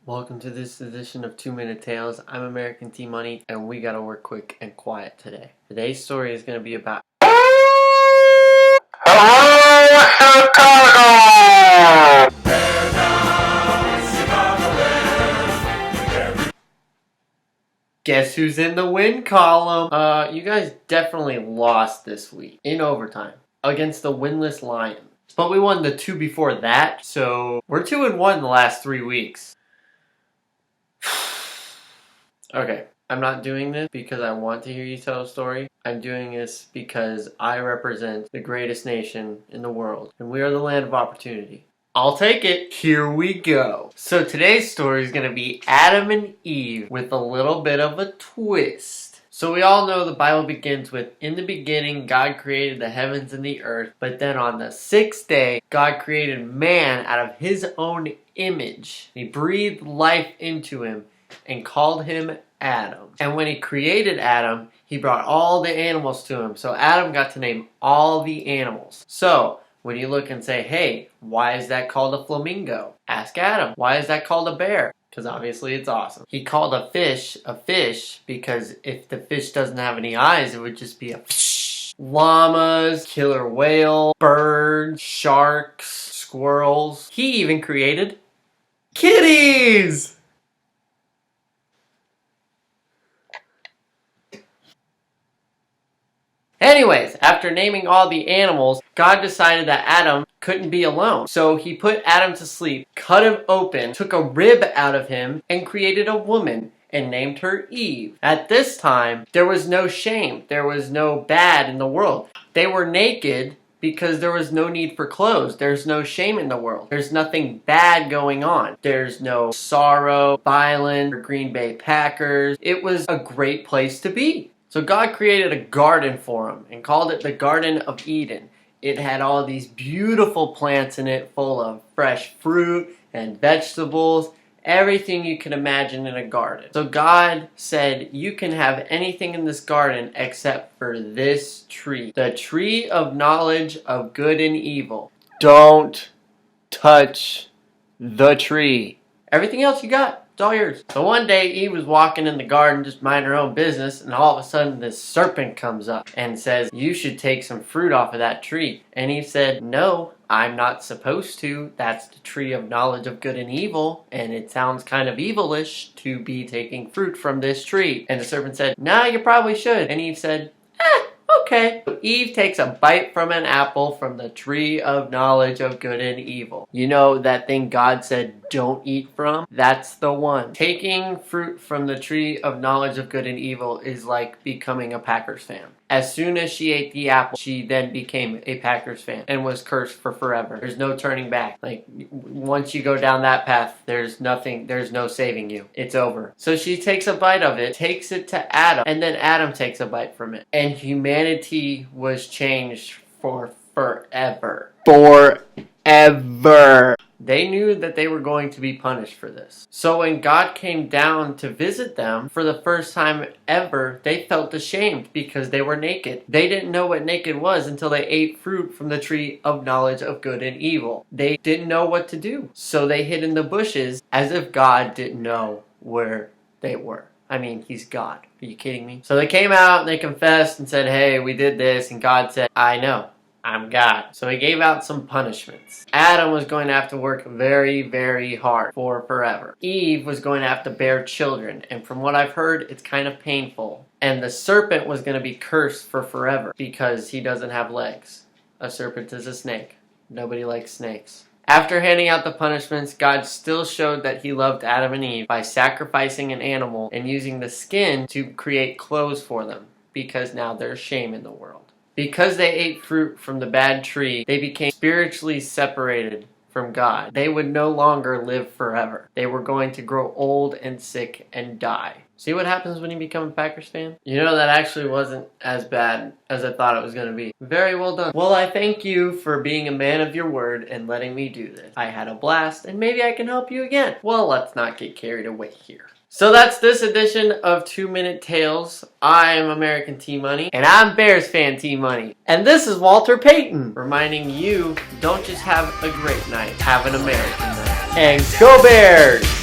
Welcome to this edition of 2 Minute Tales. I'm American T Money, and we gotta work quick and quiet today. Today's story is gonna be about Guess who's in the win column? You guys definitely lost this week in overtime against the winless Lions. But we won the two before that, so we're 2-1 the last 3 weeks. Okay, I'm not doing this because I want to hear you tell a story. I'm doing this because I represent the greatest nation in the world, and we are the land of opportunity. I'll take it. Here we go. So today's story is going to be Adam and Eve with a little bit of a twist. So we all know the Bible begins with, in the beginning, God created the heavens and the earth. But then on the sixth day, God created man out of his own image. He breathed life into him and called him Adam. And when he created Adam, he brought all the animals to him. So Adam got to name all the animals. So when you look and say, hey, why is that called a flamingo? Ask Adam. Why is that called a bear? Because obviously it's awesome. He called a fish because if the fish doesn't have any eyes, it would just be a fish. Llamas, killer whale, birds, sharks, squirrels. He even created kitties! Anyways, after naming all the animals, God decided that Adam couldn't be alone. So he put Adam to sleep, cut him open, took a rib out of him, and created a woman and named her Eve. At this time, there was no shame. There was no bad in the world. They were naked because there was no need for clothes. There's no shame in the world. There's nothing bad going on. There's no sorrow, violence, or Green Bay Packers. It was a great place to be. So God created a garden for him and called it the Garden of Eden. It had all these beautiful plants in it full of fresh fruit and vegetables, everything you can imagine in a garden. So God said, you can have anything in this garden except for this tree, the tree of knowledge of good and evil. Don't touch the tree. Everything else you got. It's all yours. So one day Eve was walking in the garden just minding her own business, and all of a sudden this serpent comes up and says, you should take some fruit off of that tree. And Eve said, no, I'm not supposed to. That's the tree of knowledge of good and evil, and it sounds kind of evilish to be taking fruit from this tree. And the serpent said, no, you probably should. And Eve said, okay. Eve takes a bite from an apple from the tree of knowledge of good and evil. You know that thing God said don't eat from? That's the one. Taking fruit from the tree of knowledge of good and evil is like becoming a Packers fan. As soon as she ate the apple, she then became a Packers fan and was cursed for forever. There's no turning back. Like, once you go down that path, there's no saving you. It's over. So she takes a bite of it, takes it to Adam, and then Adam takes a bite from it. And humanity was changed for forever. Forever. They knew that they were going to be punished for this. So when God came down to visit them for the first time ever, they felt ashamed because they were naked. They didn't know what naked was until they ate fruit from the tree of knowledge of good and evil. They didn't know what to do. So they hid in the bushes as if God didn't know where they were. I mean, he's God. Are you kidding me? So they came out and they confessed and said, hey, we did this. And God said, I know. I'm God. So he gave out some punishments. Adam was going to have to work very, very hard for forever. Eve was going to have to bear children. And from what I've heard, it's kind of painful. And the serpent was going to be cursed for forever because he doesn't have legs. A serpent is a snake. Nobody likes snakes. After handing out the punishments, God still showed that he loved Adam and Eve by sacrificing an animal and using the skin to create clothes for them, because now there's shame in the world. Because they ate fruit from the bad tree, they became spiritually separated from God. They would no longer live forever. They were going to grow old and sick and die. See what happens when you become a Packers fan? You know, that actually wasn't as bad as I thought it was going to be. Very well done. Well, I thank you for being a man of your word and letting me do this. I had a blast, and maybe I can help you again. Well, let's not get carried away here. So that's this edition of 2 Minute Tales. I am American T Money, and I'm Bears fan T Money. And this is Walter Payton, reminding you, don't just have a great night, have an American night. And go Bears!